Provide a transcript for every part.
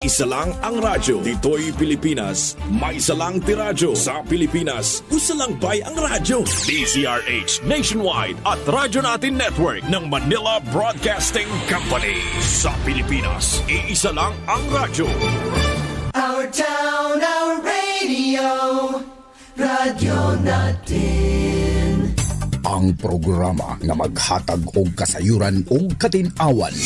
Iisa lang ang radyo. Dito'y Pilipinas. May isa lang tiradyo. Sa Pilipinas, usa lang bay ang radyo. DZRH Nationwide at Radyo Natin Network ng Manila Broadcasting Company. Sa Pilipinas, iisa lang ang radyo. Our town, our radio, Radyo Natin. Ang programa na maghatag og kasayuran ug katinawan,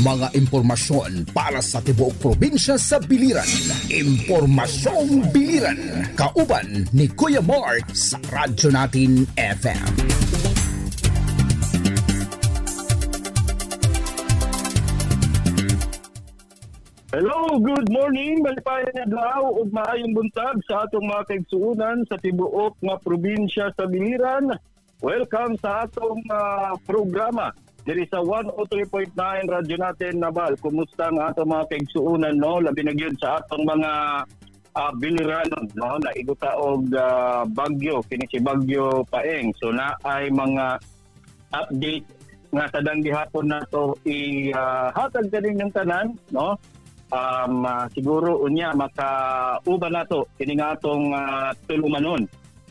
mga impormasyon para sa tibuok probinsya sa biliran. Impormasyong biliran, kauban ni Kuya Mark sa Radyo Natin FM. Hello, good morning. Malipayan nga adlaw ug maayong buntag sa atong mga kaigsuonan sa tibuok nga probinsya sa biliran. Welcome sa atong programa diri sa 103.9 Radyo Natin Nabal. Kumusta ang atong mga kaigsuonan, no? Labi na gyud sa atong mga biliran, no? Naiguta og bagyo, kini si Bagyo Paeng. So na ay mga update nga sadang gihapon nato ihatag kaning tanan, no? Siguro unya makauban nato kini nga atong tulumanon,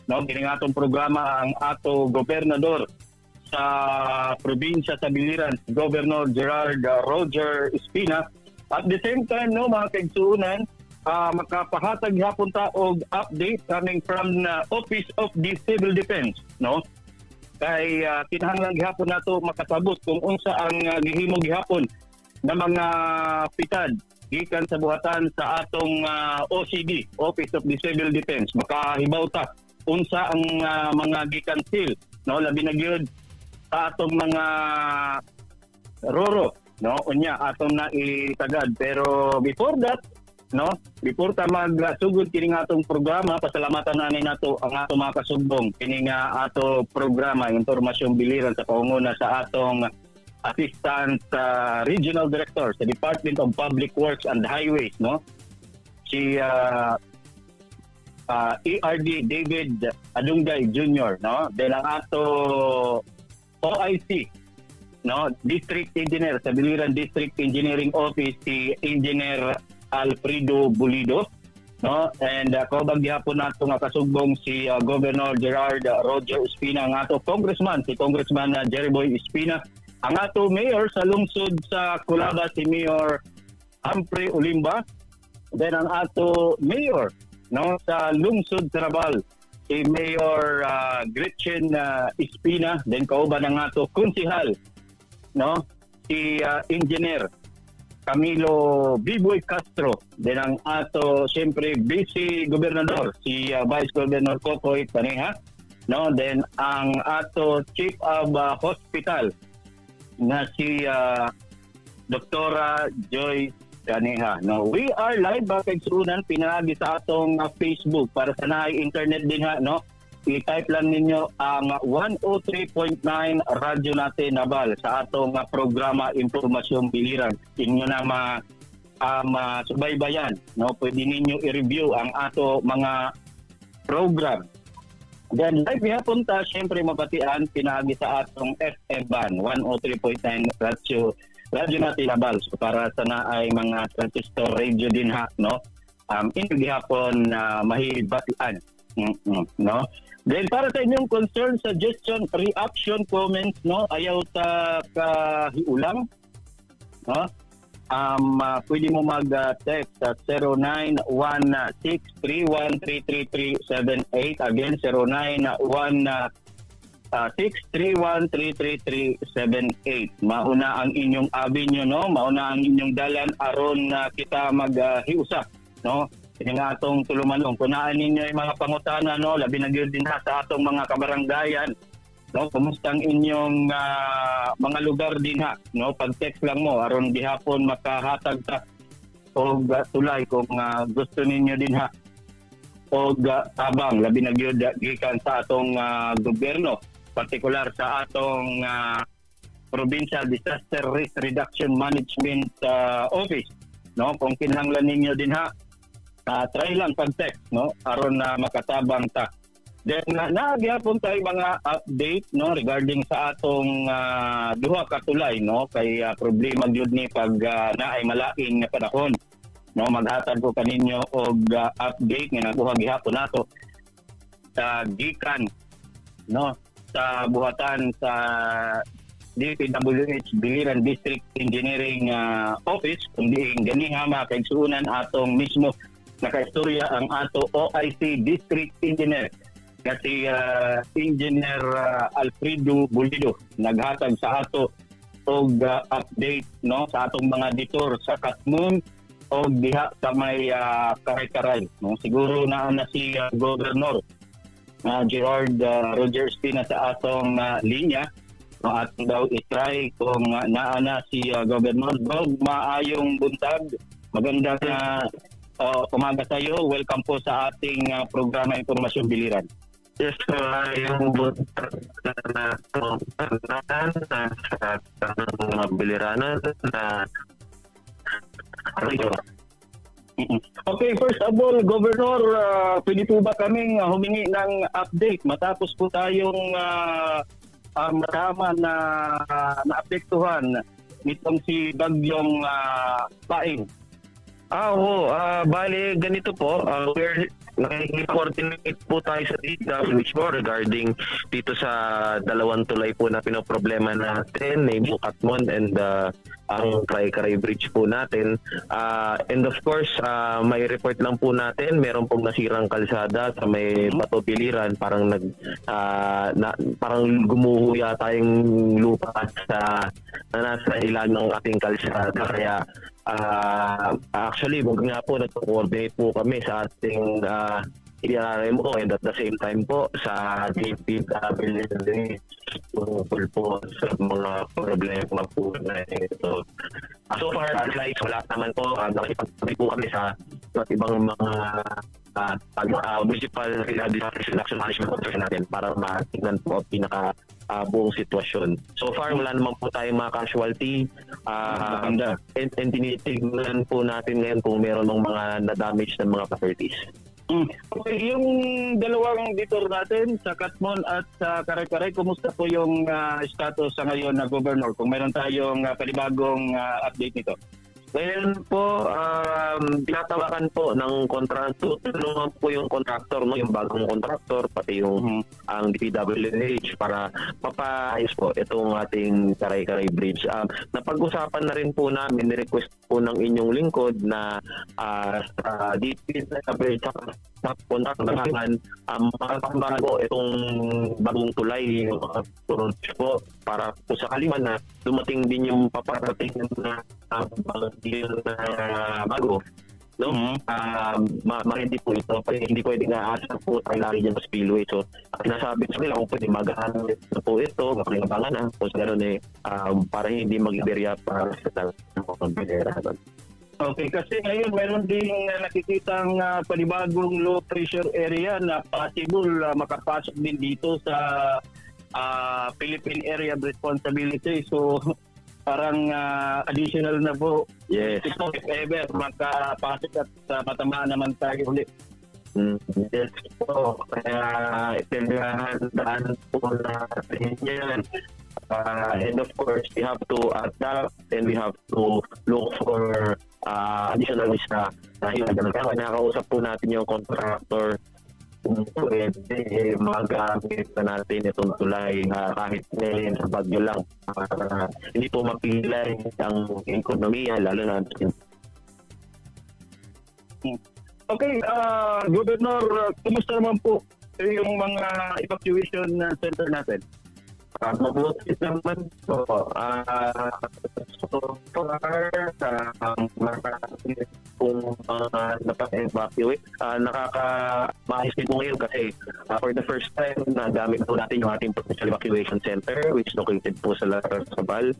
no, kini nga atong programa ang ato gobernador sa probinsya sa Biliran, Governor Gerald Roger Espina. At the same time, no, mga kaigsuonan, makapahatag hapon ta og update coming from Office of the Civil Defense, no, kay kinahanglan gihapon nato makatabot kung unsa ang gihimo gihapon na mga pitad gikan sa buhatan sa atong OCD, Office of the Civil Defense. Makahibaw ta unsa ang mga gikansil, no, labi na gyud sa atong mga roro, no, unya atong na itagad. Pero before that, no, before ta magsugod kini nga atong programa, pasalamatan namin nato ang atong mga kasugbong kini nga ato programa Impormasyong Biliran sa pangunguna sa atong Assistant Regional Director sa Department of Public Works and Highways, no, si ERD David Adungay Jr., no, then ang ato OIC, no, District Engineer sa Biliran District Engineering Office, si Engineer Alfredo Bulido, no, and kaubang gihapon nato nga kasugbong si Governor Gerald Roger Espina, ang ato Congressman, si Congressman Jerry Boy Espina, ang ato Mayor sa lungsod sa Culaba, si Mayor Humphrey Olimba, then ang ato Mayor, no, sa lungsod sa Rabal, si Mayor Gretchen Espina, then kauban ang ato konsihal, no, si Engineer Camilo Biboy Castro, then ang ato siyempre Vice Gobernador, si Vice Governor Kokoy Paneha, no, then ang ato Chief of Hospital na si Doktora Joy Paneha. No, we are live ba kaigsuonan pinagi sa atong Facebook para sa naay internet din ha, no. I-type lang ninyo ang 103.9 Radyo Natin Nabal sa atong programa Impormasyong Biliran. Inyo na masubaybayan, no, pwede ninyo i-review ang ato mga program. Then live hapon ta syempre mabatian pinagi sa atong FM band 103.9 Radyo Natin Nabal, so para sa naay mga transistor radio din ha, no, hindi hapon mahibatian, no. Then para sa inyong concern, suggestion, reaction, comments, no, ayaw ta kahiulang, no, pwede mo mag-text sa 0916313378. Again, 0916313378. Mauna ang inyong avenue, no? Mauna ang inyong dalan aron kita maghiusap, no? Kaya nga atong tulumanong. Kunaan ninyo yung mga pangutana, no? Labi na gyud din ha sa atong mga kabaranggayan, no, kumusta ang inyong mga lugar din ha, no, pag-text lang mo aron gihapon makahatag ta og tulay kung gusto ninyo din ha og tabang labi na gyud gikan sa atong gobyerno, partikular sa atong Provincial Disaster Risk Reduction Management Office, no, kung kinahanglan ninyo din ha, try lang pag-text, no, aron makatabang ta. Then nagyapon tayo mga update, no, regarding sa atong duha ka tulay, no, kay problema gyud ni pag naay malaing nga panahon. no, maghatag ko kaninyo og update nga nakuha gihapon nato sa gikan, no, sa buhatan sa DPWH Biliran District Engineering Office, kundi ganiha mga kaigsuunan atong mismo nakaistorya ang ato OIC District Engineer kasi Engineer Alfredo Bulido naghatag sa ato og update, no, sa atong mga ditor sa Katmon o diha sa may Karay-Karay, no. Siguro na si Governor Gerard Roger Espina sa atong linya, no, at daw itry kung naana si Governor. Gov, maayong buntag, magandang umaga sa iyo. Welcome po sa ating programa Impormasyon Biliran. Yes, yung buntag na sa mga biliranan na Okay, first of all, Governor, pwede po ba kaming humingi ng update matapos po tayong matama na naapektuhan nitong si Bagyong Paing? Oo, bali ganito po, we're nakikipag-coordinate po tayo sa DPWH po regarding dito sa dalawang tulay po na pinoproblema natin, namely Katmon and ang Karay-Karay Bridge po natin. And of course, may report lang po natin, meron pong nasirang kalsada sa may Bato Biliran, parang parang gumuho yata yung lupa na nasa ilan ng ating kalsada. Kaya actually, wag nga po nag-coordinate po kami sa ating IRMO and at the same time po sa DPWH tungkol po sa mga problema po na ito. So far, like, wala naman po. Nakipagsabi po kami sa ibang mga municipal disaster reduction management officer natin para matignan po ang buong sitwasyon. So far, wala naman po tayong mga casualty. And tinitignan po natin ngayon kung meron mga na-damage ng mga properties. Okay, yung dalawang ditor natin sa Katmon at sa Karay-Karay, kumusta po yung status sa ngayon na Governor? Kung meron tayong panibagong update nito. Ngayon po, tinatawakan po ng kontraktor, tulungan po yung kontraktor, no, yung bagong kontraktor, pati yung ang DPWH para mapaayos po itong ating Karay-Karay Bridge. Napag-usapan na rin po namin, request po ng inyong lingkod na DPWH sa kontraktor makapagbago po itong bagong tulay po para po sa kaliman na dumating din yung paparating na bago, no? Hindi po ito, hindi pwede nga asa po tayo lagi dyan sa spillway. So, sinasabi sa nila kung pwede magahan na po ito, makalingabangan na, kung gano'n para hindi mag-iberya para sa mga. Okay, kasi ngayon meron din nakikitang panibagong low pressure area na possible makapasok din dito sa Philippine Area of Responsibility. So, parang additional na po. Yes. If ever makapasok at matamaan naman tayo ulit. Yes po. Kaya itindahan po natin yan. And of course, we have to adapt and we have to look for additional ways na kaya nakausap po natin yung contractor kung pwede magamit na natin itong tulay kahit ngayon sa bagyo lang. Hindi po mapilay ang ekonomiya, lalo na Okay, Governor, kumusta naman po yung mga evacuation center natin? Mabuti naman po. So far, kung napa-evacuate, nakaka-maayos din po ngayon kasi for the first time, nagamit po natin yung ating potential evacuation center which located po sa Larasabal.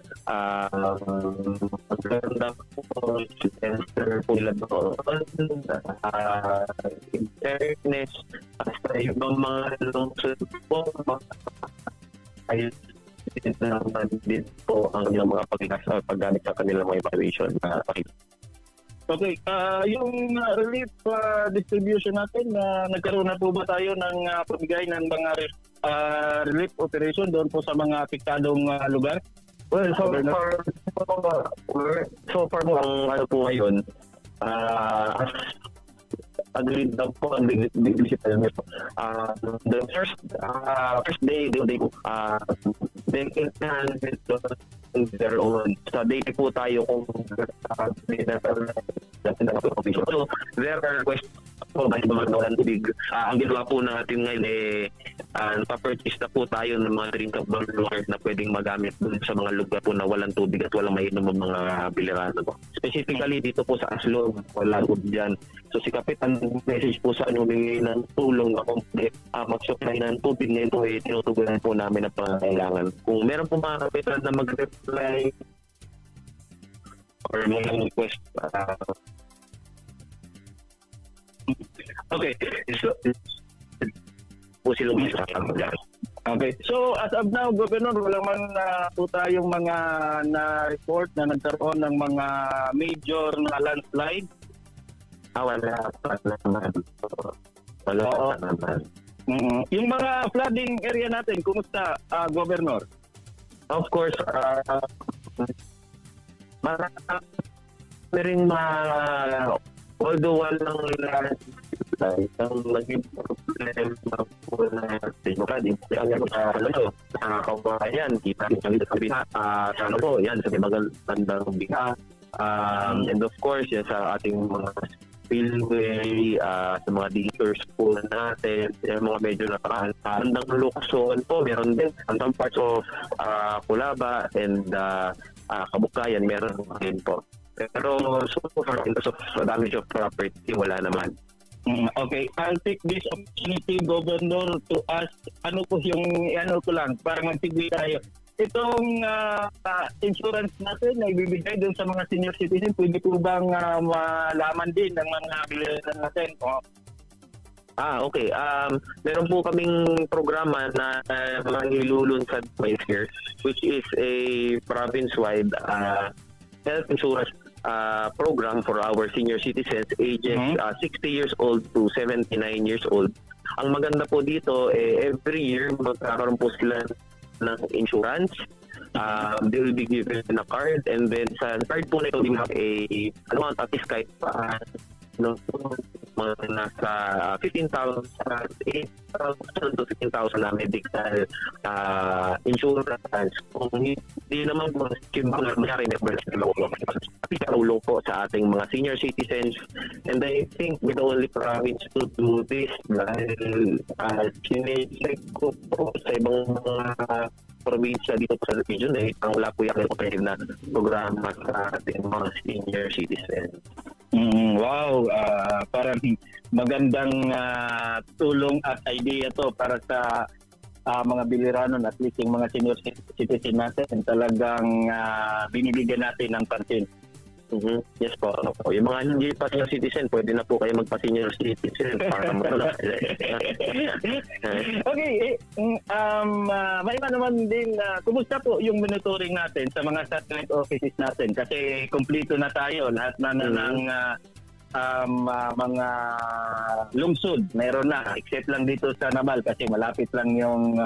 Maganda po center po nila doon. In fairness, sa ibang mga lungsod po, ay naman din po ang ilang mga paggamit sa kanilang mga evaluation. Okay, yung relief distribution natin, nagkaroon na po ba tayo ng pamigay ng mga relief operation doon po sa mga apektadong lugar? Well, so far po ang ano po ngayon, as agreed daw po ang digital nito. The first day they can handle their own. So, date po tayo kung so, there are questions po ba yung mga nawalan tubig. Ang ginawa po natin ngayon nagpa-purchase na po tayo ng mga drinkable water na pwedeng magamit dun sa mga lugar po na walang tubig at walang mainom ng mga bilirano po. Specifically dito po sa Aslog, wala po dyan. So si Kapitan message po sa humingi ng tulong na mag-supply ng tubig ngayon po tinutugunan po namin ang pangangailangan. Kung meron po mga kapitan na mag-reply or may request okay, so po sila Okay. So as of now, Governor, wala man po tayong mga na-report na nagkaroon ng mga major na landslide. Wala pa naman. Wala pa naman. Yung mga flooding area natin, kumusta, Governor? Of course, maraming although walang ang naging problema po na sa kawayan, kita rin sa bina, yan, sa magandang bina. And of course, yan, sa ating mga spillway, sa mga diggers po natin, yung mga medyo nakakahandang Lukson po, meron din. Some parts of Kulaba and Kabukayan, meron din po. Pero so far, in terms of damage of property, wala naman. Okay, I'll take this opportunity, Governor, to ask, ano po yung, ko lang, parang magsigwi tayo. Itong insurance natin na ibibigay doon sa mga senior citizen, pwede po bang malaman din ng mga biliran natin? Okay. Meron po kaming programa na manglulunsad twice here, which is a province-wide health insurance program for our senior citizens ages 60 years old to 79 years old. Ang maganda po dito, every year magkakaroon po sila ng insurance. They will be given a card, and then sa card po na ito, we have a amount at least kahit mga nasa 15,000 to 15,000 na medical insurance. Kung hindi naman po nangyari tulong po sa ating mga senior citizens, and I think we're the only province to do this dahil sinecheck ko po sa ibang mga probinsya dito sa region ang wala po yung competitive na programa sa ating mga senior citizens. Wow, parang magandang tulong at idea to para sa mga biliranon, at least yung mga senior citizen natin talagang binibigyan natin ng pansin. Yes po. Yung mga hindi pa senior citizen, pwede na po kayo magpa-senior citizen para matulak. Okay, may naman din, kumusta po yung monitoring natin sa mga satellite offices natin? Kasi kumpleto na tayo, lahat na ng mga lungsod, meron na, except lang dito sa Nabal kasi malapit lang yung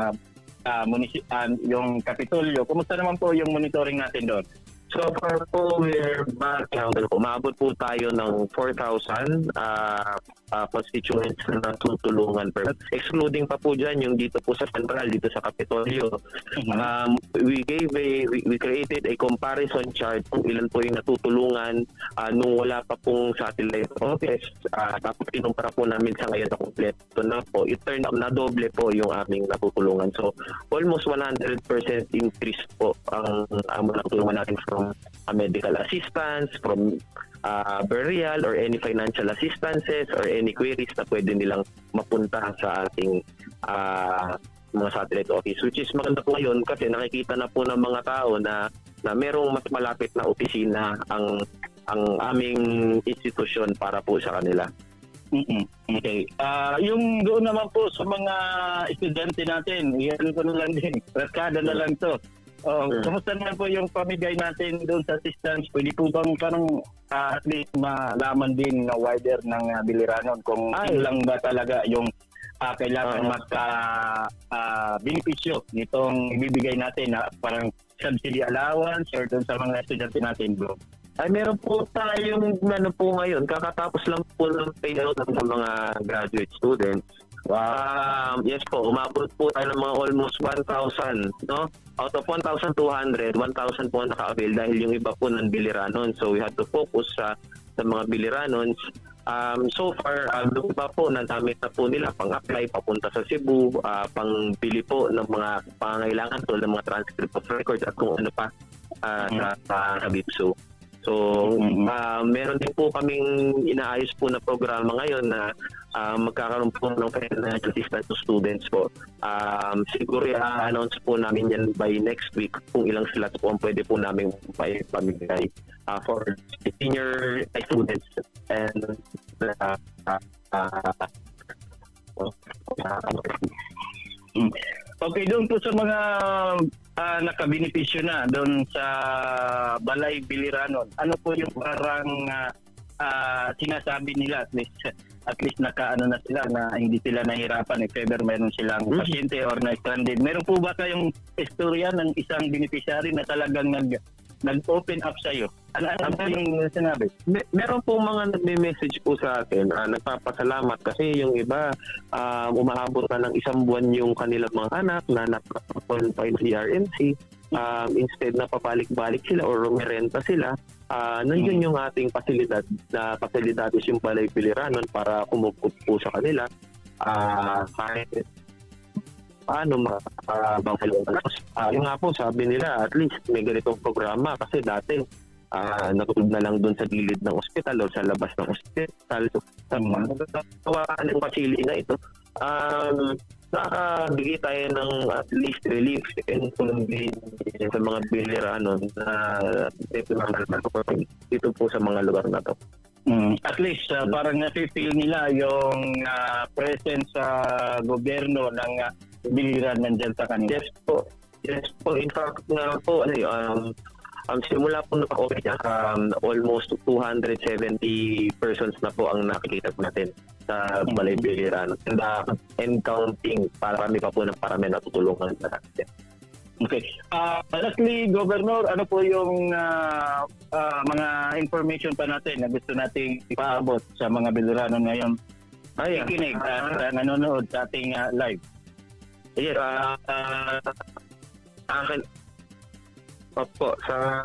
yung Kapitolyo. Kumusta naman po yung monitoring natin doon? So far po, we're back. Umabot po tayo ng 4,000 constituents na tutulungan per. Excluding pa po dyan yung dito po sa Central, dito sa Kapitolyo. We created a comparison chart kung ilan po yung natutulungan nung wala pa pong satellite office. Tapos kinumpara po namin sa ngayon na kompleto na po. It turned out na doble po yung aming natutulungan. So almost 100% increase po ang natutulungan natin from medical assistance, from burial or any financial assistances or any queries na pwede nilang mapunta sa ating mga satellite office, which is maganda po ngayon kasi nakikita na po ng mga tao na merong mas malapit na opisina ang aming institusyon para po sa kanila. Okay. Yung doon naman po sa mga estudyante natin, iyan ko na lang din, raskada na lang to. Kumusta naman po yung pamigay natin doon sa assistance? Pwede po bang parang at least malaman din na wider ng biliranon kung lang ba talaga yung kailangan benepisyo nitong ibibigay natin na parang subsidy allowance or doon sa mga estudyante natin, bro? Ay, meron po tayong po ngayon. Kakatapos lang po ng payout ng mga graduate students. Yes po, umabot po tayo ng mga almost 1,000, no? Out of 1,200, 1,000 po naka-avail dahil yung iba po non-biliranon. So we had to focus sa mga biliranons. So far, yung iba po, nagamit na po nila pang-apply, papunta sa Cebu, pang-bili po ng mga pangangailangan tulad ng mga transcript of records at kung ano pa sa BIPSO. So, meron din po kaming inaayos po na programa ngayon na magkakaroon po ng financial assistance to students po. Siguro i-announce po namin yan by next week kung ilang slots po ang pwede po namin pamigay for senior students and Okay, doon po sa mga nakabenepisyo na doon sa Balay Biliranon, ano po yung parang sinasabi nila at least nakaano na sila na hindi sila nahirapan if ever meron silang pasyente or na-stranded. Meron po ba kayong istorya ng isang beneficiary na talagang nag-open up sa iyo? Ano yung sinabi? Meron po mga nagme-message po sa akin, nagpapasalamat kasi yung iba umaabot na ng 1 buwan yung kanilang mga anak na napa-qualify sa RMC. Instead na papalik-balik sila or rumirenta sila, nandiyan yung ating pasilidad na pasilidades yung Balay Biliranon para kumupot po sa kanila kahit paano makabangkalong. Yung nga po sabi nila, at least may ganitong programa kasi dati natulog na lang doon sa gilid ng ospital o sa labas ng ospital. So, sa mga ng pasili na ito, nakabigay tayo ng at least relief and convenience sa mga biliranon na dito po sa mga lugar na to. At least parang nafe-feel nila yung presence sa gobyerno ng biliran nandyan sa kanila. Yes po. In fact, nga po, simula po naka-open niya, almost 270 persons na po ang nakikita po natin sa Balay Biliranon. And counting, parami pa po ng parami natutulungan sa natin. Okay. Lastly, Governor, ano po yung mga information pa natin na gusto nating ipaabot sa mga Biliranon ngayon? Ikinig at nanonood sa ating live. Yes, akin opo, sa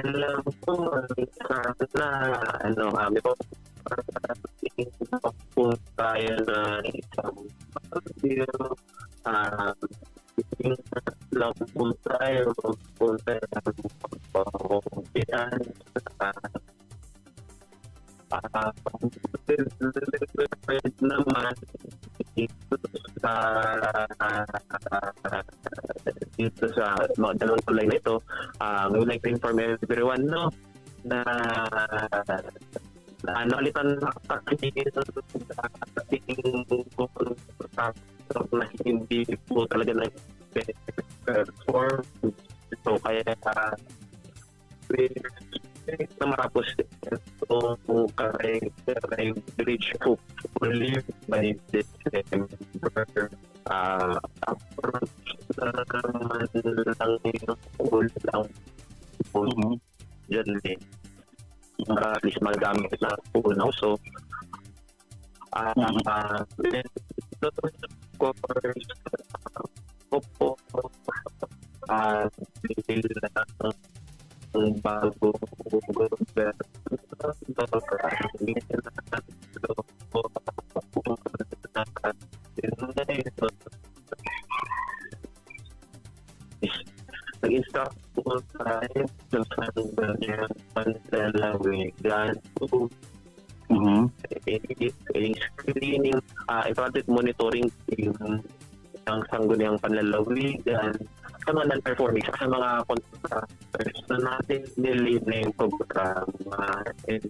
lang po na kami po tayo na isang lang po tayo naman dito sa mga dalawang tulay na ito, we would like to inform everyone na nalitan na hindi po talaga nag-perform. So kaya na marapos itong reach hopefully by December. Approach naman lang yung goal lang po dyan din. At least magamit na po now. So, bago nag-instruct po tayo sa panlalawigan po screening project monitoring team ng sangguniang panlalawigan sa mga non-performing sa mga contractors na natin nilid na yung programa and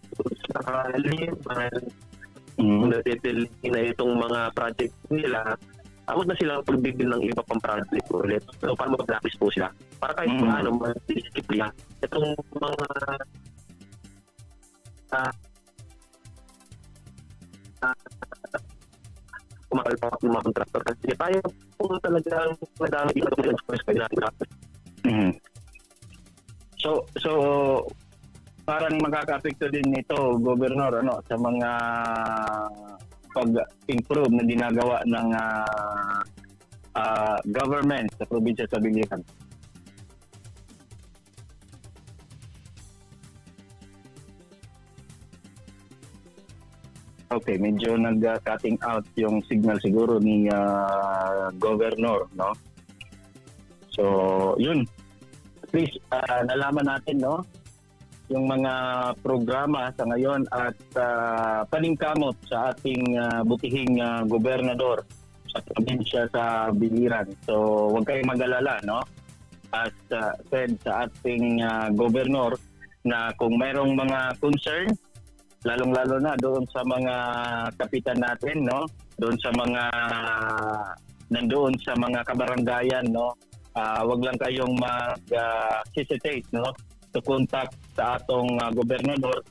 sa kaliman natitili na itong mga project nila huwag na silang pagbigil ng iba pang project ulit. So para mag-practice po sila para kahit paano mag-discipline itong mga kumakalpak ng mga contractor kasi tayo po talagang madami ito sa express kayo natin. So parang makaka-apekto din nito, Gobernador, sa mga pag-improve na ginagawa ng government sa probinsya sa Biliran. Okay, medyo nag-cutting out yung signal siguro ni Governor, no? So, yun. At least, nalaman natin, no? Yung mga programa sa ngayon at paningkamot sa ating butihing gobernador sa probinsya sa Biliran. So, huwag kayong mag-alala, no? As said sa ating gobernador na kung mayroong mga concern, lalong-lalo na doon sa mga kapitan natin, no? Doon sa mga nandoon sa mga kabarangayan, no? Wag lang kayong mag-hesitate, no? To contact sa atong gobernador,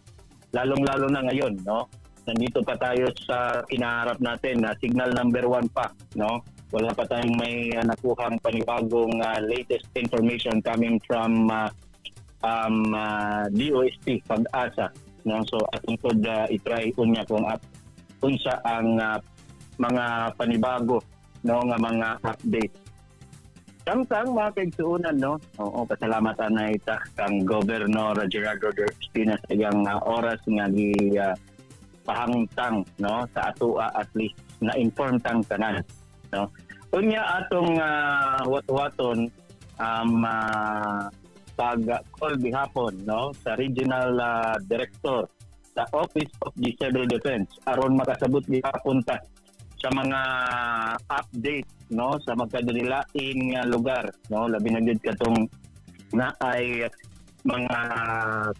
lalong-lalo na ngayon, no? Nandito pa tayo sa kinaharap natin na signal number 1 pa, no? Wala pa tayong may nakuhang panibagong latest information coming from DOST, Pag-asa. No, so atong pod i-try unya kung unsa ang mga panibago, no, nga mga update. Samtang mga kaigsuunan, no. Oo, pasalamatan na ita kang Governor Gerardo Espinas iyang oras nga gi pahangtang, no, sa ato at least na inform tang tanan, no. Unya atong wat-waton pag-call bihapon, no, sa Regional Director sa Office of the Civil Defense aron makasabot bihapon ta sa mga update, no, sa magkadalilaing lugar, no, labi na gid katong na ay mga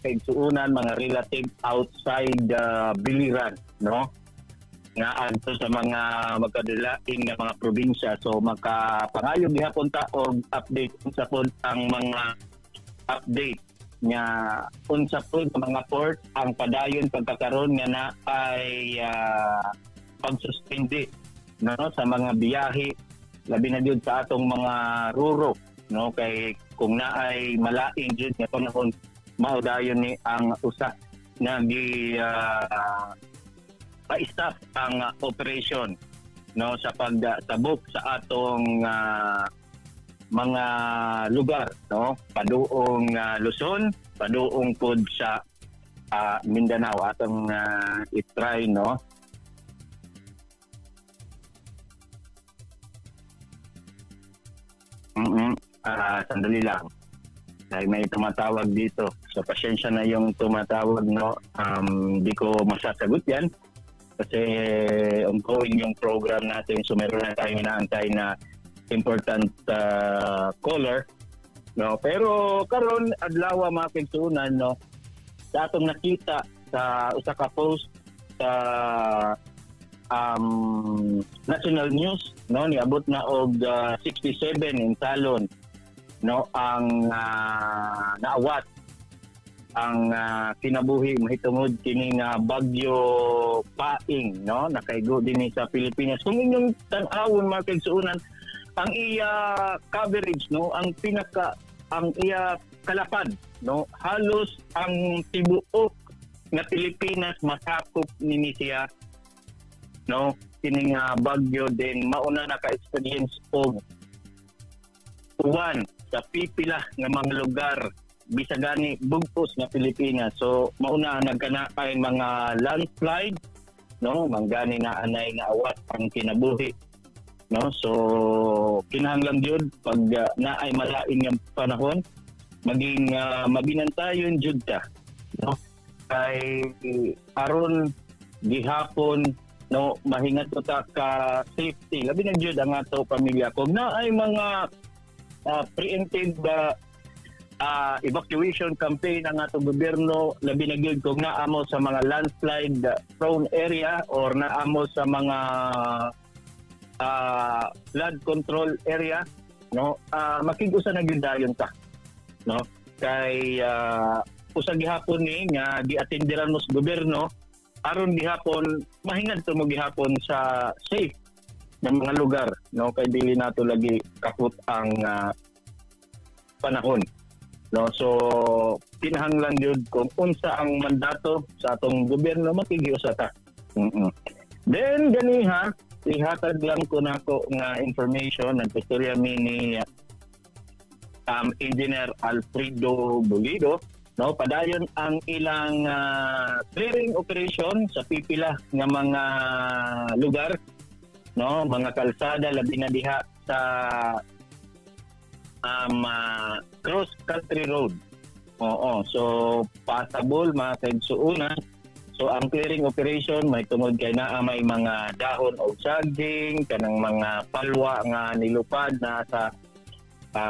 kaigsuunan, mga relative outside Biliran, no, nga adto sa mga magkadalilaing mga probinsya. So makapangayo bihapon ta og update sa pod ang mga update nga unsa po sa mga port ang padayon pagkakaroon nga na ay pagsuspindi, no, sa mga biyahe labi na jud sa atong mga ruro, no, kay kung na ay malaing jud nga panahon mao dayon ni ang usa nga gi pa-stop ang operation, no, sa pagtabok sa atong mga lugar, no, paduong Luzon, paduong pod sa Mindanao atong i-try, no. Sandali lang. Dahil may tumatawag dito. So pasensya na yung tumatawag, no. Di ko masasagot yan kasi ongoing yung program natin. So meron na tayong inaantay na important caller, no, pero karon adlaw mga kaigsuunan, no, sa atong nakita sa usa ka post sa national news, no, niabot na og 67 in Talon, no, ang naawat ang kinabuhi mahitungod kining bagyo Paing, no, nakaigo din sa Pilipinas. Kung inyong tan-awon mga kaigsuunan ang iya coverage, no, ang iya kalapad, no, halos ang tibuok nga Pilipinas masakop ni siya, no, kining bagyo din mauna naka-experience og uwan sa pipila nga mga lugar bisagani bugtos nga Pilipinas. So mauna nagkanakay mga landslide, no, manggani na anay nga awat ang kinabuhi, no. So kinahanglan jud pag naay malain nga panahon maging mabinantayon jud ta, no, kay aron gihapon, no, mahingat ta ka safety labi na jud ang ato pamilya kung naay mga preemptive evacuation campaign ang atong gobyerno labi na gyud kung naamo sa mga landslide prone area or naamo sa mga flood control area, no, makig-usa na gyud dayon ta, no, kay usag gihapon ni nga giatenderan mo sa gobyerno aron gihapon mahingad to mo gihapon sa safe na mga lugar, no, kay dili nato lagi kaput ang panahon, No, so kinahanglan yun kung unsa ang mandato sa atong gobyerno makigiusa ta. Then ganiha ihatag lang ko nako nga information nagpastorya mi ni Engineer Alfredo Bulido, no, padayon ang ilang clearing operation sa pipila nga mga lugar, no, mga kalsada labi na diha sa cross country road. Oo, so passable mga kaigsuunan. So ang clearing operation may tungod kay naa may mga dahon o saging kanang mga palwa nga nilupad na sa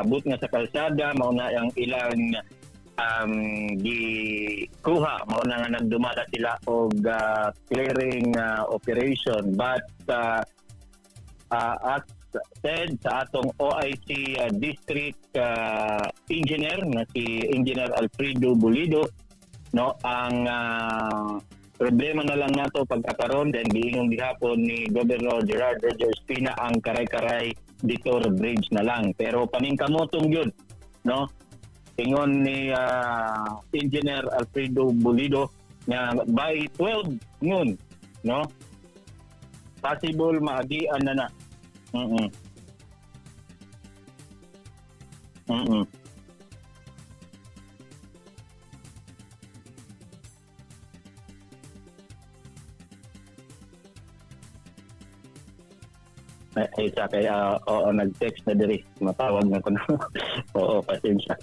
but nga sa kalsada mao na ang ilang gikuha mao na nga nagdumala sila og clearing operation, but as said sa atong OIC district engineer na si Engineer Alfredo Bulido, no, ang problema na lang nato pagkakaroon then giingong gihapon ni Governor Gerard Roger Espina ang Karay-Karay Detour Bridge na lang, pero paningkamotong yun, no, ingon ni Engineer Alfredo Bulido nga by 12 noon, no, possible maagian na na. Ay sa kaya nag-text na diri, matawag na ko na. Oo, pasensya.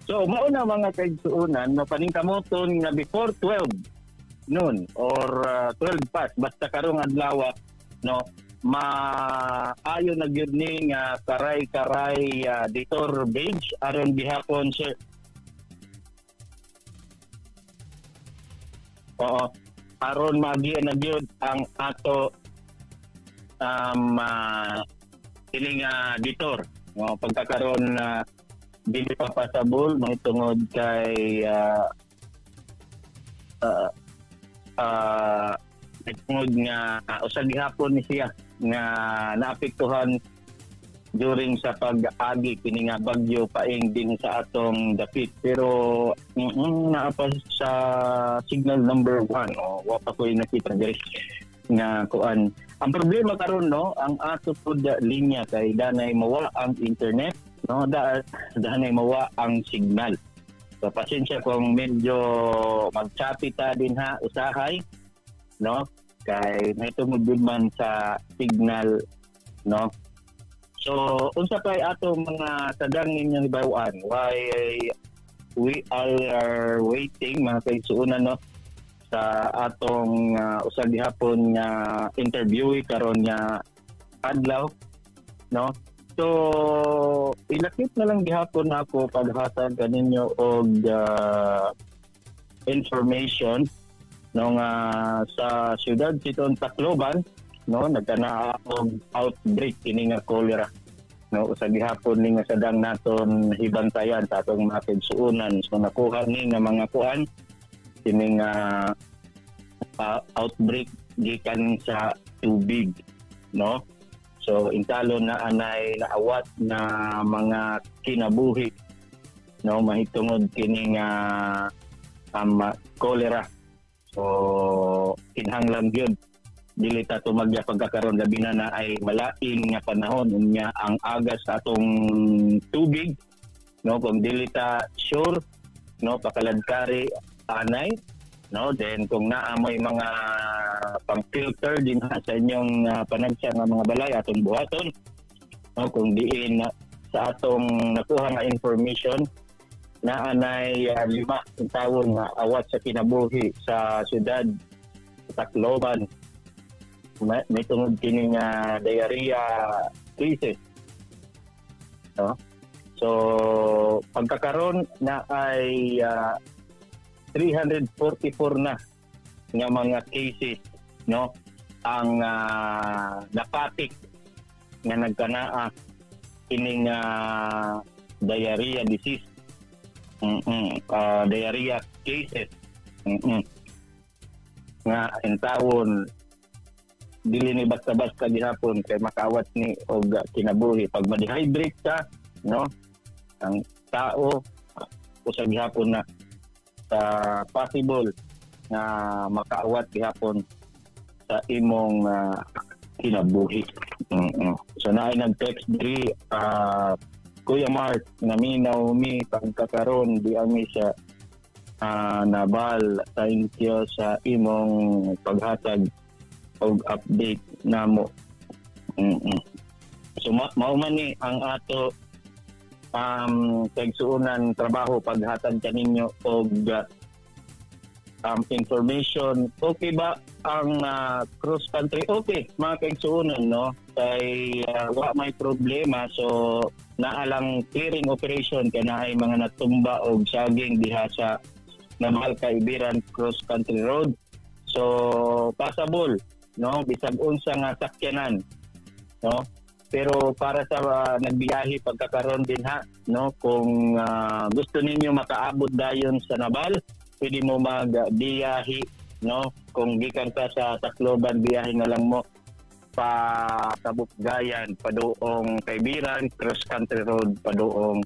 So mauna mga kaigsuunan no paningkamoton nga before 12 noon or 12 past basta karong adlaw, no, maayo na gyud ni nga Karay-Karay Detour Bridge aron gihapon sir. Oo, aron magian na gyud ang ato ining detour, no, pagkakaroon dili pa pasabol mahitungod kay tungod nga usa gihapon ni siya nga naapektuhan during sa pag-agi kini nga bagyo paing din sa atong dapit, pero naa pa sa signal number 1 o wa pa ko nakita diri nga kuan. Ang problema karon, no, ang ato pud linya kay danay mawa ang internet, no, danay mawa ang signal. So pasensya kung medyo magchapi ta din ha usahay, no, kay may tungod man sa signal, no. So unsa kay ato mga sadang ninyong ibawan why we are waiting mga kaigsuunan, no, sa atong usa gihapon nga interview karon nga adlaw, no. So ilakip na lang gihapon ako paghatag kaninyo og information, no, nga sa siyudad siton Tacloban, no, nagkana og outbreak kini nga cholera, no, usa gihapon ni nga sadang naton hibantayan sa atong mga kaigsuunan. So nakuha ni nga mga kuan kining outbreak gikan sa tubig, no. So intalo na anay naawat na mga kinabuhi, no, mahitungod kining cholera. So kinahanglan gyud dili ta tumagya pagkakaroon labi na ay malaing nga panahon unya ang agas sa atong tubig, no, kung dili ta sure, no, pakaladkari anay, no, then kung naa may mga pang-filter din sa inyong panagsa nga mga balay atong buhaton, no, kung diin sa atong nakuha nga information na anay 5 taon nga awat sa kinabuhi sa siyudad Tacloban, may tungod kini nga diarrhea cases, no. So pagkakaroon na ay 344 na nga mga cases, no, ang napatik nga nagkanaa kining diarrhea disease, diarrhea cases, nga intawon dili ni basta-basta gihapon kay makaawat ni og kinabuhi pag ma-dehydrate ka, no, ang tao usag gihapon na sa possible na makaawat gihapon sa imong kinabuhi. So naay nag-text diri Kuya Mark, naminaw mi pagkakaroon di ami sa Nabal. Thank you sa imong paghatag og update namo. So mao man ni ang ato kaigsuonan trabaho paghatag kaninyo og information. Okay ba ang cross country? Okay, mga kaigsuonan, no? Kay wa may problema. So naalang clearing operation kana ay mga natumba og saging diha sa Nabal Kaibiran Cross Country Road. So passable, no? Bisag unsa nga sakyanan, no? Pero para sa nagbiyahe pagkakaroon din ha, no? Kung gusto ninyo makaabot dayon sa Nabal, pwede mo magbiyahe, no? Kung gikan ka sa Tacloban, biyahe na lang mo pa Kabukgayan, padoong Kaibiran, Cross Country Road, padoong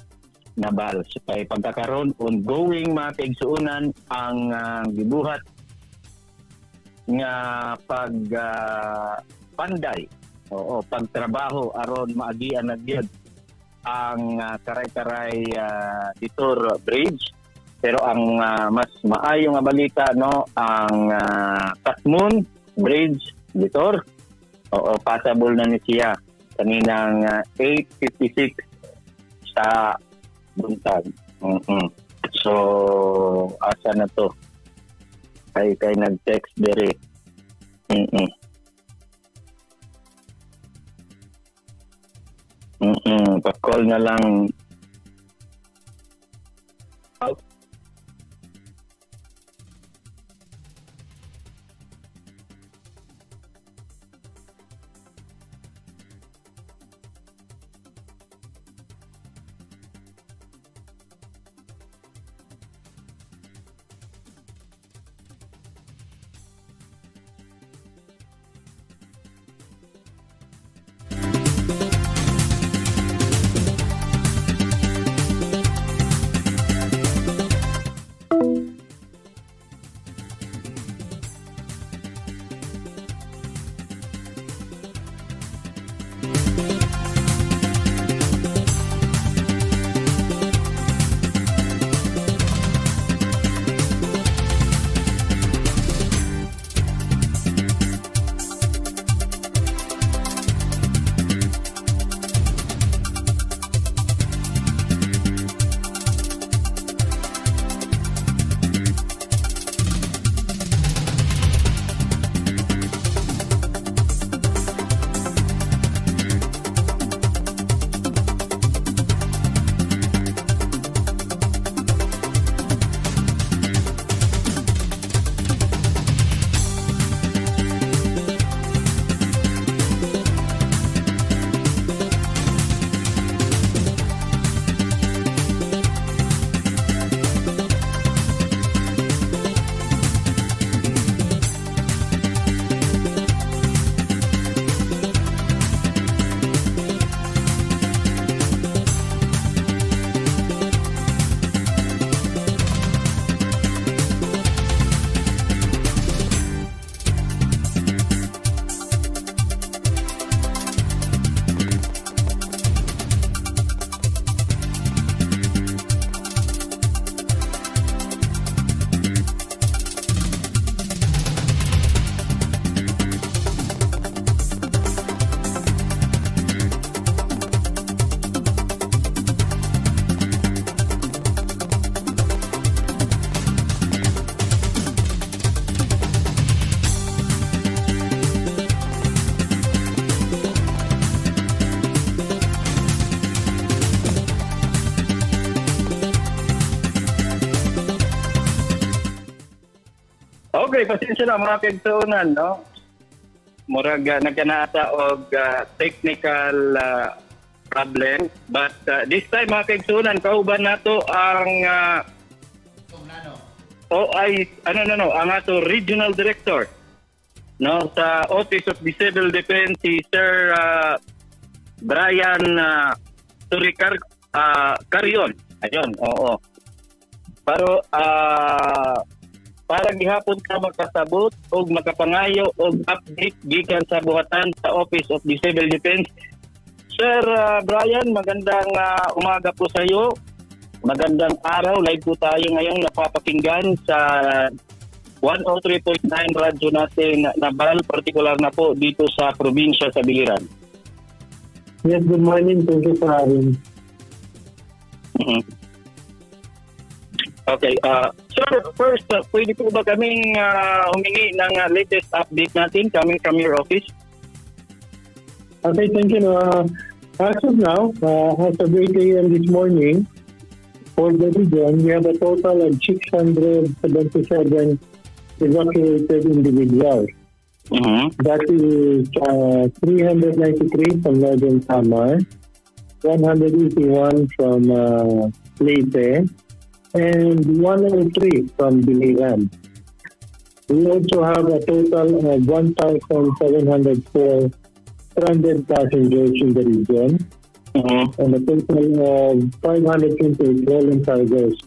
Nabal. So, kay pagkakaroon, ongoing mga kaigsuonan ang gibuhat nga panday, pagtrabaho aron maagian na gyud ang Karay-Karay Detour Bridge. Pero ang mas maayo nga balita, no, ang Katmon Bridge Detour, passable na ni siya kaninang 8:56 sa buntag. So asa na to? Kay nag-text diri. Pa-call na lang. Okay, pasensya na mga kaigsuonan, no? Murag nagkanata og technical problem, but this time mga kaigsuonan, kauban nato ang ang ato regional director, no, sa Office of the Civil Defense, si Sir Brian Carion. Ayun, oo. Pero para gihapon ka makasabot o makapangayo o update gikan sa buhatan sa Office of the Civil Defense. Sir Brian, magandang umaga po sa iyo. Magandang araw. Live po tayo ngayong napapakinggan sa 103.9 radyo natin Nabal, particular na po dito sa probinsya sa Biliran. Yes, good morning. Thank you for having. Okay. Sir, first, pwede po ba kaming humingi ng latest update natin coming from your office? Okay, thank you. As of now, as of 8 a.m. this morning, for the region, we have a total of 677 evacuated individuals. That is 393 from Northern Samar, 181 from Leyte, and 103 from Biliran. We also have a total of 1,704 stranded passengers in the region, and a total of 528 rolling cargoes.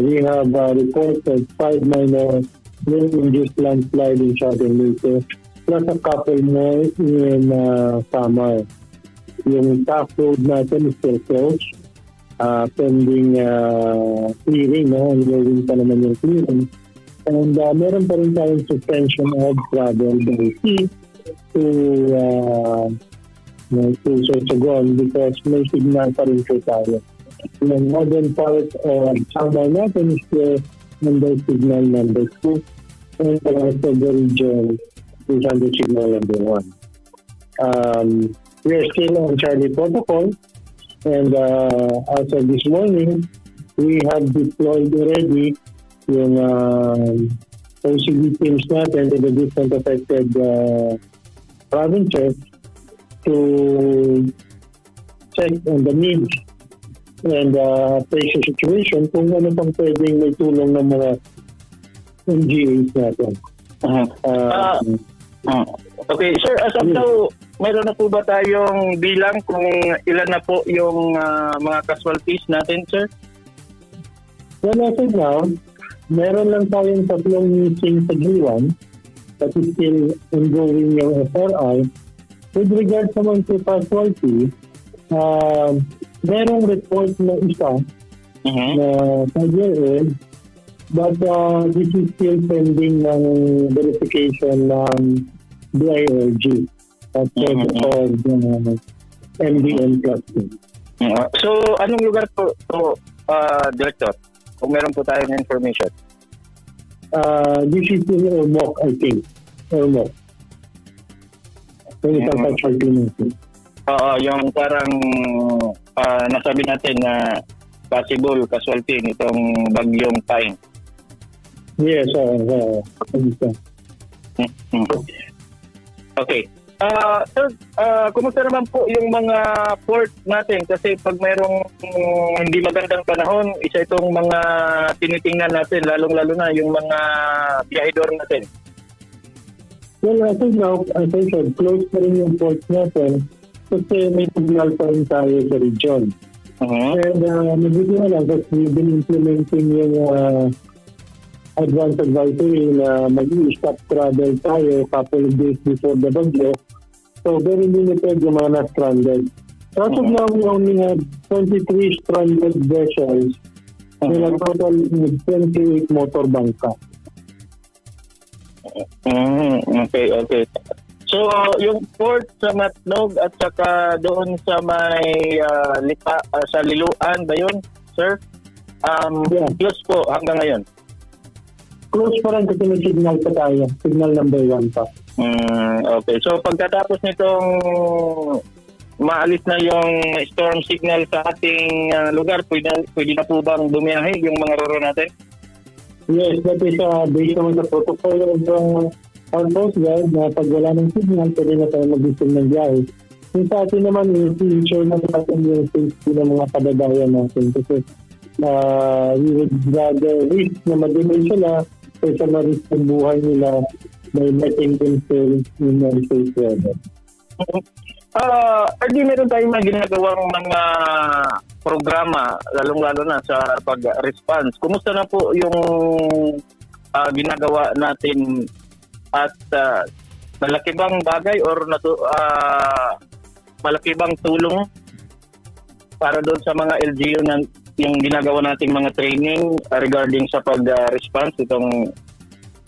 We have reported 5 minor wind-induced landslide in southern Leyte, plus a couple more in Samar. Yung TAF road natin is still closed, pending clearing, ongoing pa naman yung clearing. And meron pa rin tayong suspension of travel by sea to Sorsogon because may signal pa rin po tayo. Yung northern part of Samar natin is under signal number 2, and the rest of the region is under signal number 1. We are still on Charlie Protocol, and as of this morning, we have deployed already yung OCD teams natin in the different affected provinces to check on the needs and face the situation kung ano pang pwedeng may tulong ng mga NGOs natin. Okay, sir, as of now, mayroon na po ba tayong bilang kung ilan na po yung mga casualties natin, sir? Well, as of now, meron lang tayong 3 missing sa G1 that is still ongoing yung FRI. With regards naman to casualty, merong report na isa na 5-year-old, but this is still pending ng verification ng DILG at of MDM cluster. So, anong lugar po, Director? Kung meron po tayong information. This is in Ormoc, I think. Ormoc. Yung isang casualty natin. Yung parang nasabi natin na possible casualty nitong bagyong Paing. Yes, Okay. Sir, kumusta naman po yung mga port natin? Kasi pag mayroong hindi magandang panahon, isa itong mga tinitingnan natin, lalong-lalo na yung mga biyahedor natin. Well, I think now, as I said, close pa rin yung ports natin kasi may signal pa rin tayo sa region. And mabuti na lang kasi we've been implementing yung advance advisory na mag-i-stop travel tayo couple of days before the bagyo. So, very limited yung mga na-stranded. So, as of now, we only have 23 stranded vessels with a total of 28 motor bangka. Okay. So, yung port sa Matnog at saka doon sa may sa Liluan ba yun, sir? Close po hanggang ngayon. Close pa rin kasi may signal pa tayo. Signal number 1 pa. Okay. So, pagkatapos nitong maalis na yung storm signal sa ating lugar, pwede na po bang bumiyahe yung mga roro natin? Yes, that is based naman sa protocol of our Coast Guard na pag wala ng signal, pwede na tayo mag-isip ng biyahe. Yung sa atin naman, i-ensure na natin yung safety ng mga kabadayan natin kasi we would rather risk na mag-delay sila kaysa ma-risk ang buhay nila by letting them sail in a safe weather. RD, meron tayong mga ginagawang mga programa, lalong-lalo na sa pag-response. Kumusta na po yung ginagawa natin at malaki bang bagay or malaki bang tulong para doon sa mga LGU na yung ginagawa nating mga training regarding sa pag-response itong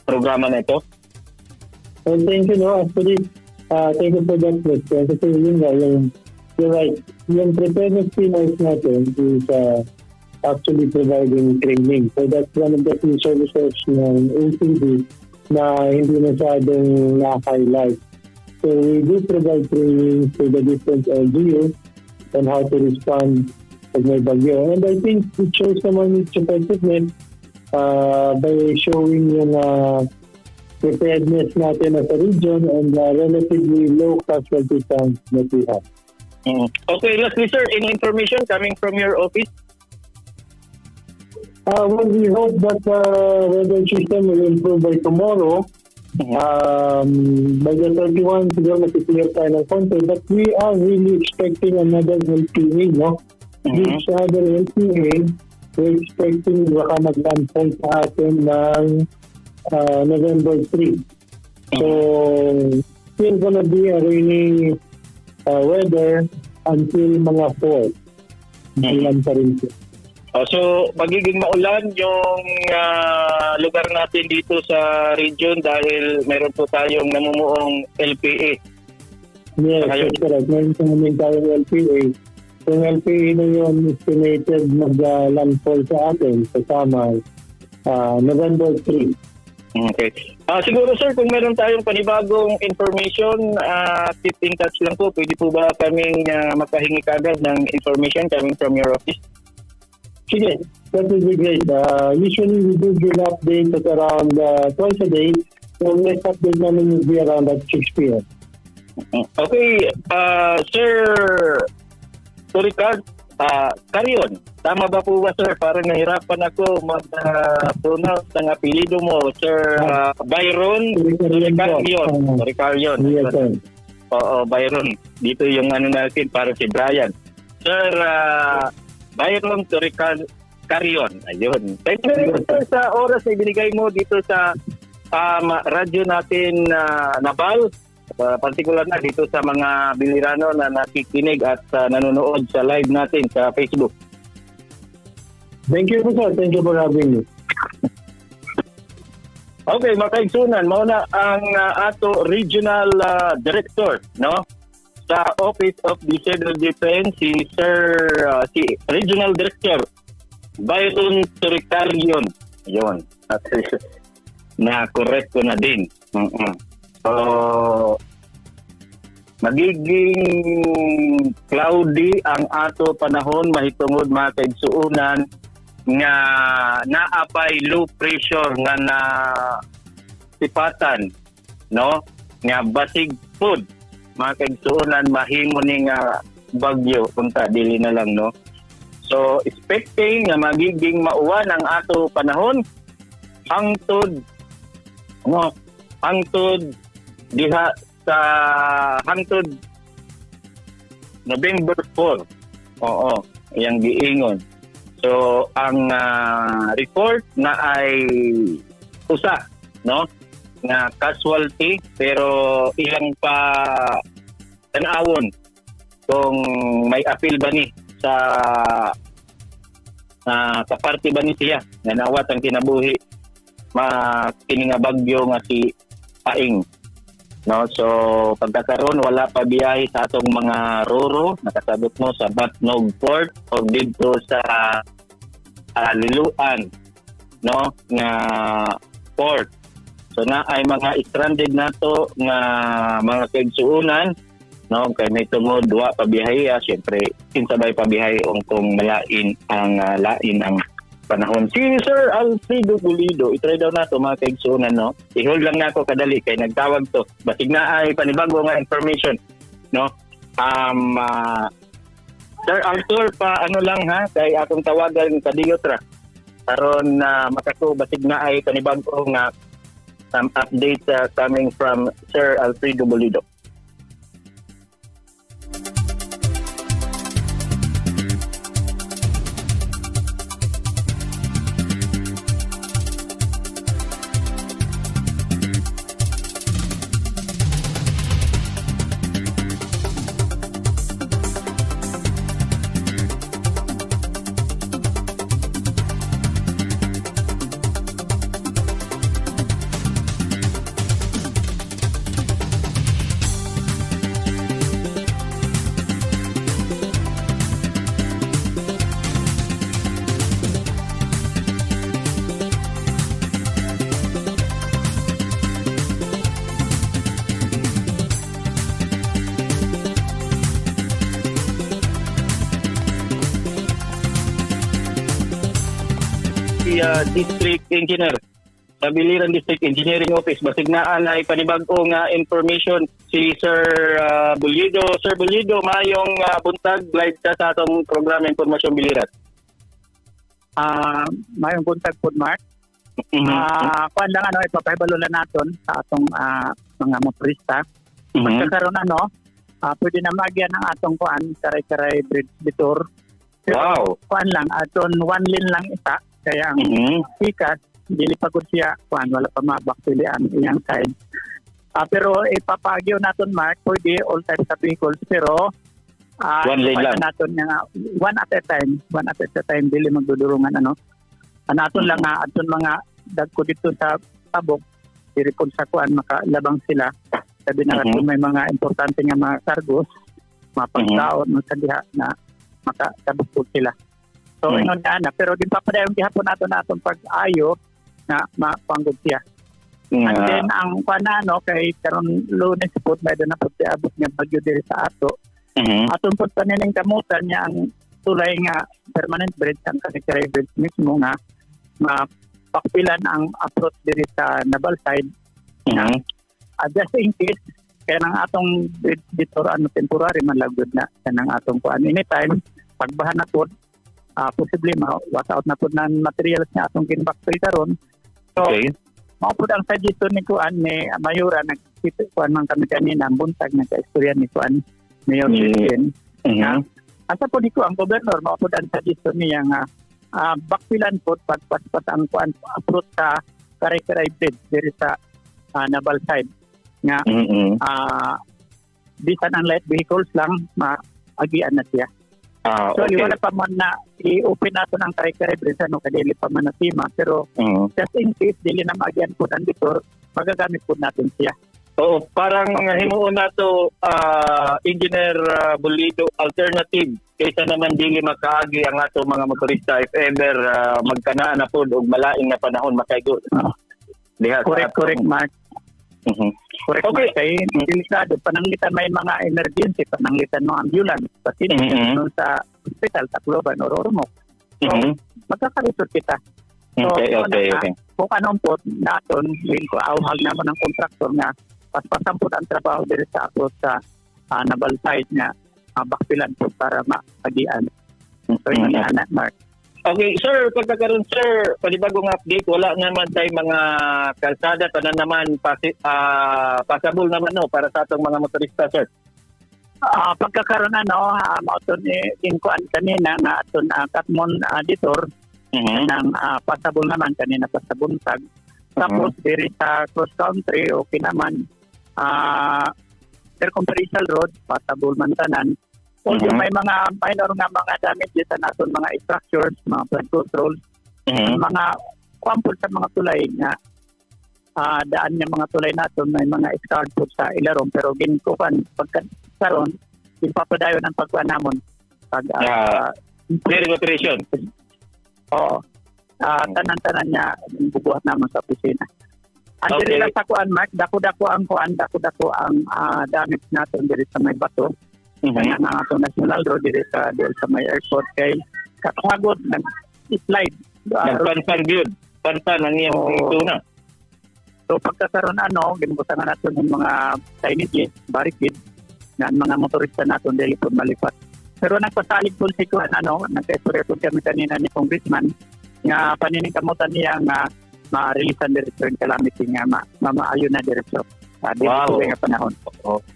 programa na ito? Well, thank you, no? Actually, thank you for that question. Kasi you're right. Yung preparedness teamers natin is actually providing training. So that's one of the key services ng ACD na hindi masyadong na-highlight. So we do provide training to the different LGUs on how to respond pag may bagyo. And I think it shows naman its effectiveness by showing yung preparedness natin as a region and relatively low casualty counts that we have. Okay, lastly, sir, any information coming from your office? Well, we hope that the weather system will improve by tomorrow. By the 31, siguro mag-clear tayo ng konti. But we are really expecting another LPA, no? This other LPA, we're expecting baka mag-landfall sa atin ng November 3. So, still gonna be a rainy weather until mga 4. Ilan pa rin siya. So, magiging maulan yung lugar natin dito sa region dahil meron po tayong namumuong LPA. Yes, that's correct. Meron tayong LPA. Yung LPA na yun estimated mag-landfall sa atin kasama November 3. Okay. Siguro sir, kung meron tayong panibagong information, keep in touch lang po. Pwede po ba kaming makahingi kagad ng information coming from your office? Sige, that would be great. Usually we do give updates at around twice a day. So next update namin will be around at 6 p.m. Okay, Sir Turicard, Carion. Tama ba po ba, sir? Parang nahirapan ako mag-pronounce ng apelido mo, Sir Byron Turicarion. Yes, sir. Oo, Byron. Dito yung natin, parang si Brian. Sir Byron Turicarion. Ayun. Thank you very much, sir, sa oras na binigay mo dito sa radyo natin Nabal. Particular na dito sa mga Bilirano na nakikinig at nanonood sa live natin sa Facebook. Thank you, sir. Thank you for having me. Okay, makaigsunan. Mauna ang ato regional director, no? Sa Office of the Civil Defense, si Regional Director Byron Turicarion. Ayun. Na-correct ko na din. So, magiging cloudy ang ato panahon mahitungod mga kaigsuunan nga naapay low pressure nga na sipatan, no? Nga basig food mga kaigsuunan mahimo ni nga bagyo punta dili na lang, no? So expecting nga magiging mauwan ang ato panahon hangtod diha sa hangtod November 4. Oo, yang giingon. So ang report na ay usa, no? Na casualty pero ilang pa tanawon kung may appeal ba ni sa kaparti ba ni siya nga nawat ang kinabuhi kini nga bagyo nga si Paing, no? So pagkakaroon wala pa biyahe sa atong mga roro nakasabot mo sa Batnog Port o dito sa Liluan, no? Nga port. So na ay mga stranded nato nga mga kaigsuunan, no? Kay may tungod duwa pa biyahe, syempre kinsabay pa biyahe kung malain ang lain ang panahon. Si Sir Alfredo Bulido, itry daw nato mga kaigsuunan, no? I-hold lang nako kadali kay nagtawag to. Basig na ay panibago nga information, no? Sir Arthur, pa ano lang ha, kay akong tawagan kadiyot ra. Karon makako basig na ay panibago nga some updates coming from Sir Alfredo Bulido. District Engineer sa Biliran District Engineering Office. Basig na ay panibag-o nga information si Sir Bulido. Sir Bulido, mayong buntag live ka sa atong programa Impormasyon Biliran. Mayong buntag po, Mark. Kuan lang ipapahibalo lang naton sa atong mga motorista. Magkakaroon pwede na magyan ang atong kuan karay-karay bridge detour. Wow. Kuan lang aton one lane lang isa kaya ang sikat dili pa gud siya kuan wala pa mabakpili ang iyang side. Pero ipapagyo naton, Mark, pwede all types of vehicles pero one lane lang naton nga one at a time dili magdudurungan Anaton lang aton mga dagko dito sa tabok diripon sa kuan makalabang sila sabi na kung may mga importante nga mga cargos mapagdaon sa diha na makatabok po sila. So ingon na pero din papadayon gihapon naton pag-ayo na mapanggod siya. And then ang kuan kay karon Lunes po may na po abot nga bagyo diri sa ato. Aton po panining kamutan niya ang tulay nga permanent bridge ang kanikray bridge mismo nga mapakpilan ang approach diri sa Naval side. Just in case kaya nang atong bridge dito temporary man lagod na kanang atong kuan anytime pagbahan na po possibly ma-wash out na po ng materials nga atong ginbackfill karon. So mao po ang suggestion ni kuan ni Mayura nagsipo kuan man kami kanina buntag nagka-istorya ni kuan Mayor Christine. Asa po dito ang gobernador mao po ang suggestion niya nga bakpilan po pagpaspat ang kuan approach sa karay-karay bridge diri sa Naval side nga bisan ang light vehicles lang maagian na siya. So wala pa man na i-open nato ang karay-karay bridge kadili pa man na sima pero just in case dili na maagian po ang dito magagamit po natin siya. Oo, parang himuon nato Engineer Bulido alternative kaysa naman dili makaagi ang ato mga motorista if ever magkanaan na po og malaing na panahon makaigo. Correct, Mark. Correct, okay. Mark. Kay delikado pananglitan may mga emergency pananglitan ng ambulance pati sa hospital Tacloban or Ormoc. So magkakalisod kita. So, okay. Kung anong po naton ko awhag naman ng kontraktor nga paspasampot ang trabaho dito sa approach sa Naval side nga bakpilan po para maagian. So yun anak, Mark. Okay, sir, pagkakaroon sir, panibagong update, wala naman tayo mga kalsada, tanan naman passable naman para sa atong mga motorista, sir. Pagkakaroon mauton inkuan kanina na aton Katmon detour ng passable naman kanina pa sa buntag. Tapos diri sa cross country okay naman circumferential road passable man tanan. Although may mga minor nga mga damage sa naton mga structures, mga flood controls, mga kwampol sa mga tulay nga daan ng mga tulay naton may mga scarred po sa ilarom pero ginkuan pagkaroon ipapadayon ang pagkuan namon pag clearing operation. Tanan-tanan niya bubuhat naman sa opisina. Ang diri lang sa kuan, Mark, dako-dako ang damage natin diri sa may bato. Kaya nga itong national road diri sa may airport kay katungagod nag-slide. Panpan ang iyong ituna. So pagkakaroon ginubutan na natin yung mga signage, barricade na mga motorista natin dili po malipat. Pero nagpasalig po si kuan nagka-istorya po kami kanina ni Congressman nga paniningkamutan niya nga ma-releasean diretso yung calamity nga mamaayo na diretso. Wow. Nga panahon.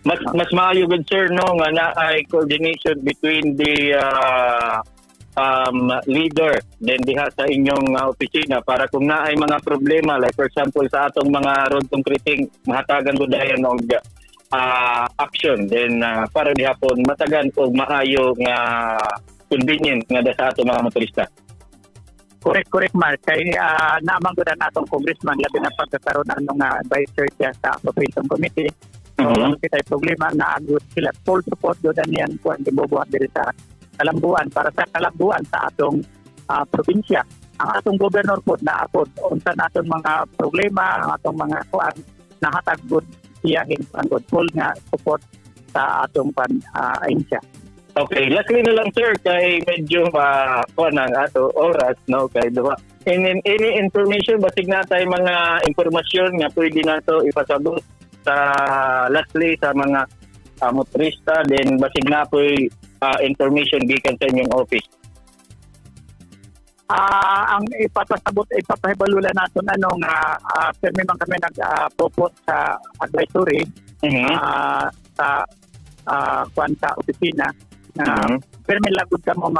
Mas maayo good sir nga na ay coordination between the leader then diha sa inyong opisina para kung na ay mga problema like for example sa atong mga road concreting mahatagan ko dayon og action then para dihapon matagan og maayo nga convenient nga sa atong mga motorista. Correct, Mark. Kay naamang ko na natong congressman labi na pagkakaroon nga advisor siya sa appropriation committee. So, kita problema na agud sila full support doon niyan kung gibubuhat diri sa kalambuan para sa kalambuan sa atong probinsya. Ang atong gobernador po na apod unsa natong mga problema, ang atong mga kuan nahatag gud siya ang full nga support sa atong ahensya. Okay, lastly na lang sir kay medyo kuan ang ato oras kay any information basig na tayo mga impormasyon nga pwede na to ipasabot sa lastly sa mga motorista, then basig na po information gikan sa inyong office. Ang ipapahibalula natin nga permi man kami nag-propose sa advisory sa kwanta opisina na permi lagod ka mo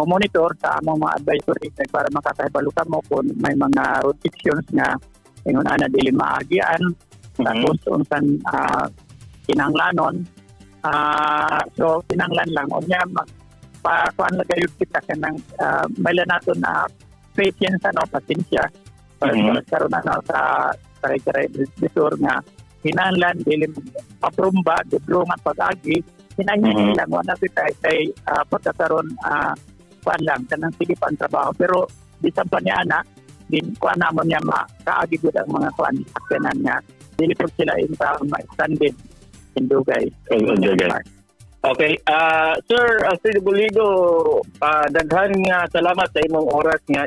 monitor sa among mga advisory para makakahibalo ka mo kung may mga restrictions nga ingon ana dili maagian tapos unsan kinanglanon so kinanglan lang unya kuan na kayo kita kanang mala naton na patience pasensya para karon na sa bisor nga kinanglan dili paprumba dudlungan pag-agi hinahingin lang wala kita kay pagkakaroon kuan lang kanang sigipan trabaho pero bisan pa niya ana din kuan namon niya makaagi gud ang mga kuan aksyonan niya dili po sila in town ma-standard in Dugay. Okay, Sir Alfredo Bulido, daghan nga salamat sa imong oras nga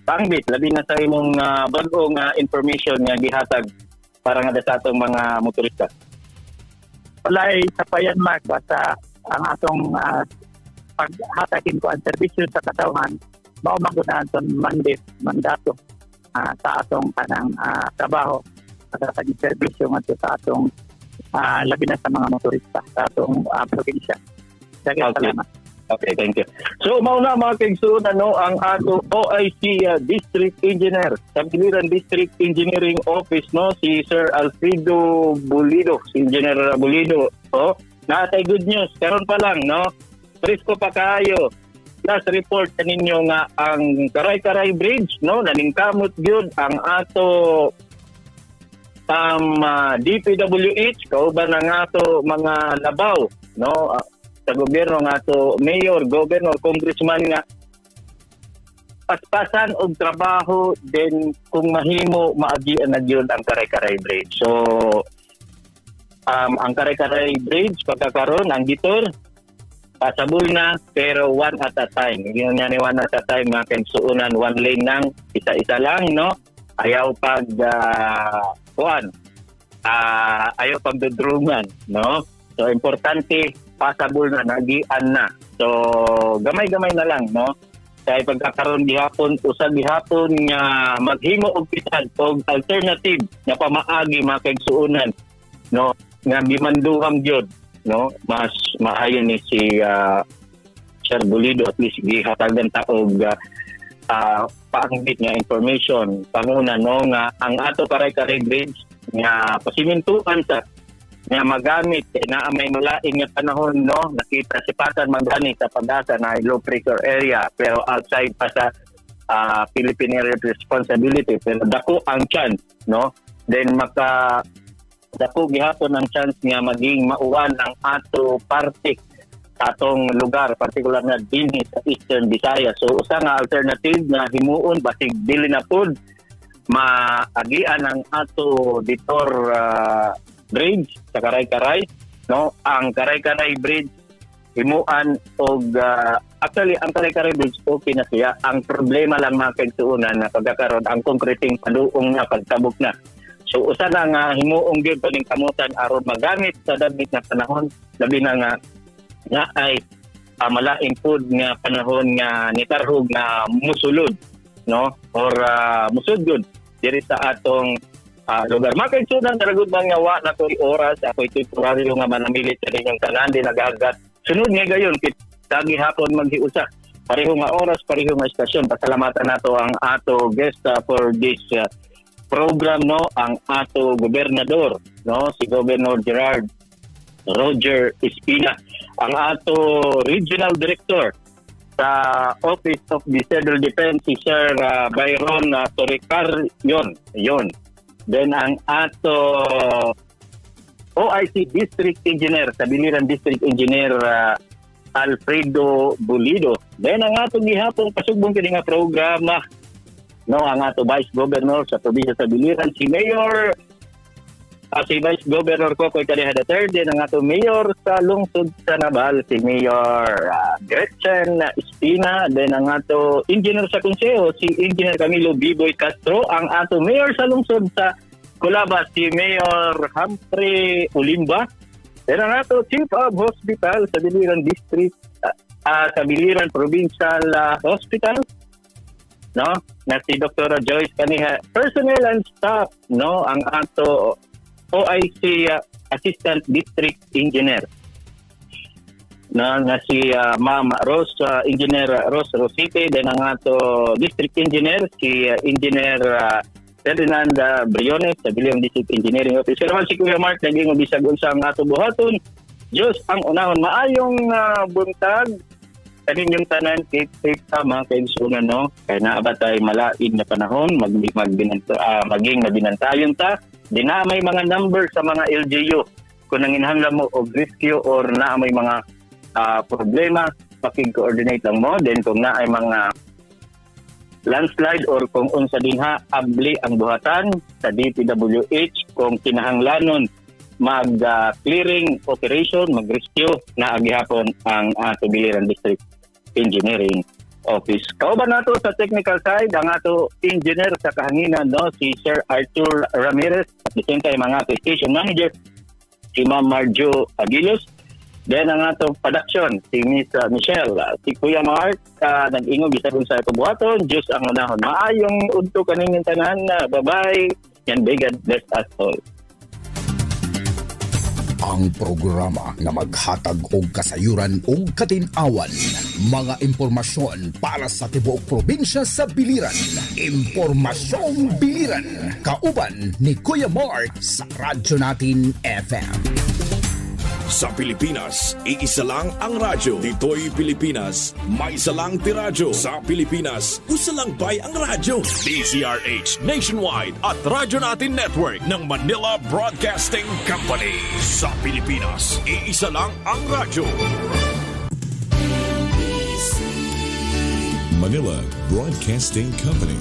pangbit labi na sa imong bag-o nga information nga gihatag para nga sa atong mga motorista. Walay sapayan Mark basta ang atong paghatagin ko ang serbisyo sa katawhan mao magunahan ton mandato sa atong kanang trabaho sa serbisyo ngadto sa atong labi na sa mga motorista sa atong probinsya. Salamat. Okay, thank you. So mauna mga kaigsoon ang ato OIC District Engineer sa Biliran District Engineering Office si Sir Alfredo Bulido, si Engineer Bulido. Natay good news karon pa lang presko pa kayo. Last report kaninyo nga ang Karay-Karay Bridge naningkamot gyud ang ato DPWH kauban ang ato mga labaw sa gobyerno nga ato mayor, governor, congressman nga paspasan og trabaho then kung mahimo maagian na gyud ang Karay-Karay Bridge. So ang Karay-Karay Bridge pagkakaroon ang gitor pasabol na pero one at a time. Yung nga ni one at a time nga kaigsuunan one lane lang, isa-isa lang ayaw pag ayaw pagdudrungan so importante pasabol na nagian na so gamay-gamay na lang kay pagkakaroon gihapon usag gihapon nga maghimo og pitan og alternative nga pamaagi mga kaigsuunan nga gimanduham gyud mas maayo ni si Sir Bulido at least gihatagan ta og paanggit nga information panguna nga ang ato Karay-Karay Bridge nga pasimintuan sa nga magamit na may mulaing nga panahon nakita sipatan magani sa pag-asa na low pressure area pero outside pa sa Philippine Area of Responsibility pero dako ang chance then dako gihapon ang chance nga maging mauwan ang ato parte sa atong lugar partikular na dinhi sa Eastern Visayas. So usa nga alternative na himuon basig dili na pud maagian ang ato Ditor Bridge sa Karay-Karay ang Karay-Karay Bridge himuan og actually ang Karay-Karay Bridge okay na siya. Ang problema lang mga kaigsuunan na pagkakaroon ang concreting paduong na pagtabok na. So usa na nga himuong gyud paning kamutan aron magamit sa dagit na panahon labi na nga ay malaing pud nga panahon nga nitarhog na musulod or musudgod diri sa atong lugar. Mga kaigsuunan taragud man nga wa na toy oras ako'y temporaryo nga manamilit sa inyong tanan din nagagat sunod nga gayon kita gihapon maghiusa pareho nga oras pareho nga istasyon. Pasalamatan nato ang ato guest for this program ang ato gobernador si Governor Gerard Roger Espina, ang ato regional director sa Office of the Civil Defense si Sir Byron Toricar yon then ang ato OIC District Engineer sa Biliran District Engineer Alfredo Bulido, then ang ato gihapon pasubong kini nga programa ang ato Vice Governor sa probinsya sa Biliran si Mayor si Vice Governor Kokoy Calleja III, din ang ato Mayor sa lungsod sa Nabal, si Mayor Gretchen Espina, din ang ato Engineer sa Consejo, si Engineer Camilo Biboy Castro, ang ato Mayor sa lungsod sa Colaba, si Mayor Humphrey Ulimba, din ang ato Chief of Hospital sa Biliran District, sa Biliran Provincial Hospital, no, na si Dr. Joyce Caniha, personnel and staff, no, ang ato OIC Assistant District Engineer, na si Ma'am Rose, Engineer Rose Rosite, then ang ato District Engineer si Engineer Ferdinand Briones sa Biliran District Engineering Office. Pero si Kuya Mark naging bisag unsa ang ato buhaton. Diyos ang unahon, maayong buntag kaninyong tanan, keep safe mga kaigsunan, no? Kaya naabatay malain na panahon, maging mabinantayon ta. Di na may mga number sa mga LGU. Kung nanginhanglan mo o rescue or na may mga problema, pakig-coordinate lang mo. Then kung na ay mga landslide or kung unsa dinha, abli ang buhatan sa DPWH kung kinahanglanon mag-clearing operation, mag-rescue na agihapon ang Biliran District Engineering Office. Kauban nato sa technical side ang ato engineer sa kahanginan, no, si Sir Arthur Ramirez, at the same time mga station manager si Ma'am Marjo Aguilos, then ang ato production si Miss Michelle, si Kuya Mark, nag-ingog bisag sa ato buhaton. Diyos ang unahon, maayong udto kaninyong tanan. Bye-bye and may God bless us all. Ang programa na maghatag og kasayuran ug katin-awan, mga impormasyon para sa tibuok probinsya sa Biliran. Impormasyong Biliran, kauban ni Kuya Mark sa Radyo Natin FM. Sa Pilipinas, iisa lang ang radyo. Dito'y Pilipinas, may isa lang tiradyo. Sa Pilipinas, usa lang bay ang radyo. DZRH Nationwide at Radyo Natin Network ng Manila Broadcasting Company. Sa Pilipinas, iisa lang ang radyo. Manila Broadcasting Company.